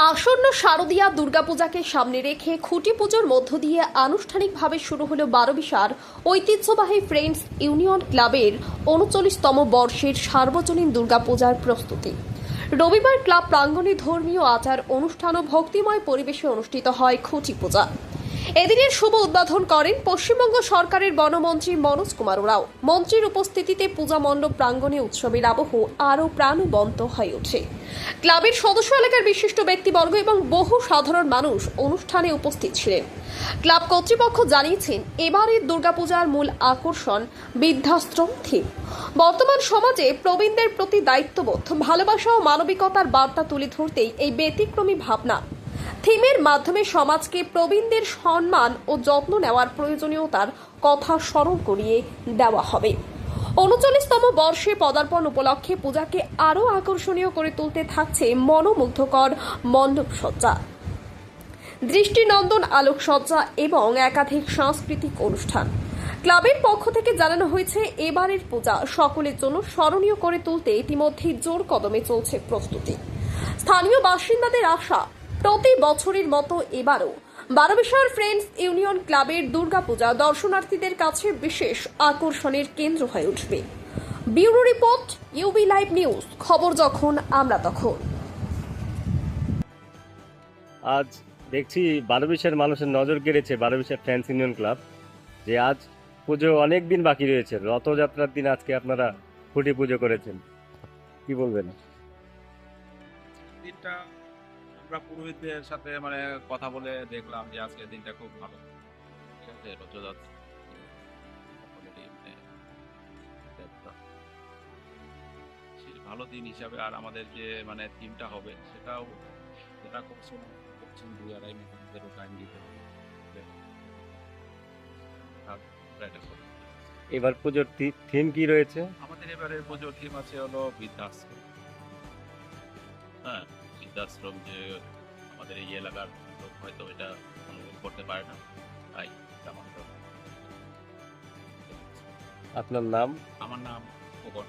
আসন্ন শারদীয়া দুর্গাপূজাকে সামনে রেখে খুঁটি পুজোর মধ্য দিয়ে আনুষ্ঠানিকভাবে শুরু হলো বারোবিশার ঐতিহ্যবাহী ফ্রেন্ডস ইউনিয়ন ক্লাবের ৩৯তম বর্ষের সার্বজনীন দুর্গাপূজার প্রস্তুতি। রবিবার ক্লাব প্রাঙ্গণে ধর্মীয় আচার অনুষ্ঠান ও ভক্তিময় পরিবেশে অনুষ্ঠিত হয় খুঁটি পূজা। এদিনের শুভ উদ্বোধন করেন পশ্চিমবঙ্গ সরকারের বনমন্ত্রী মনোজ কুমার রাও। মন্ত্রীর উপস্থিতিতে পূজা মণ্ডপ প্রাঙ্গণে উৎসবের আবহ আরও প্রাণবন্ত হয়ে ওঠে। ক্লাবের সদস্য এলাকার বিশিষ্ট ব্যক্তিবর্গ এবং বহু সাধারণ মানুষ অনুষ্ঠানে উপস্থিত ছিলেন। ক্লাব কর্তৃপক্ষ জানিয়েছেন, এবারের দুর্গাপূজার মূল আকর্ষণ বৃদ্ধাশ্রম থিম। বর্তমান সমাজে প্রবীণদের প্রতি দায়িত্ববোধ, ভালোবাসা ও মানবিকতার বার্তা তুলে ধরতেই এই ব্যতিক্রমী ভাবনা। থিমের মাধ্যমে সমাজকে প্রবীণদের সম্মান ও যত্ন নেওয়ার প্রয়োজনীয়তার কথা স্মরণ করিয়ে দেওয়া হবে। ৩৯তম বর্ষে পদার্পণ উপলক্ষে পূজাকে আরও আকর্ষণীয় করে তুলতে থাকছে মনোমুগ্ধকর মণ্ডপসজ্জা, দৃষ্টিনন্দন আলোকসজ্জা এবং একাধিক সাংস্কৃতিক অনুষ্ঠান। ক্লাবের পক্ষ থেকে জানানো হয়েছে, এবারের পূজা সকলের জন্য স্মরণীয় করে তুলতে ইতিমধ্যেই জোর কদমে চলছে প্রস্তুতি। স্থানীয় বাসিন্দাদের আশা, প্রতি বছরের মতো এবারও বারোবিশার ফ্রেন্ডস ইউনিয়ন ক্লাবের দুর্গাপূজা দর্শনার্থীদের কাছে বিশেষ আকর্ষণের কেন্দ্র হয়ে উঠবে। Bureau report, UB live news, খবর যখন আমরা তখন। আজ দেখছি বারোবিশের মানুষের নজর কেড়েছে বারোবিশের ফ্রেন্ডস ইউনিয়ন ক্লাব, যে আজ পুজো অনেক দিন বাকি রয়েছে। রথযাত্রার দিন আজকে আপনারা খুঁটি পুজো করেছেন, কি বলবেন? দিনটা আমরা পুরোহিতদের সাথে কথা বলে দেখলাম যে আজকের দিনটা খুব ভালো। ঠিক আছে, রথযাত্রা ভালো দিন হিসাবে, আর আমাদের যে থিমটা হবে সেটাও যেটা করছেন 2-2.5 মিনিটেরও টাইম দিতে হবে। এবার পুজোর থিম কি রয়েছে? আমাদের এবারে পুজোর থিম আছে হলো বৃদ্ধাশ্রম। হ্যাঁ, বৃদ্ধাশ্রম, যে আমাদের এই এলাকার লোক হয়তো এটা অনুভব করতে পারে না, তাই আপনার নাম? আমার নাম খোকন।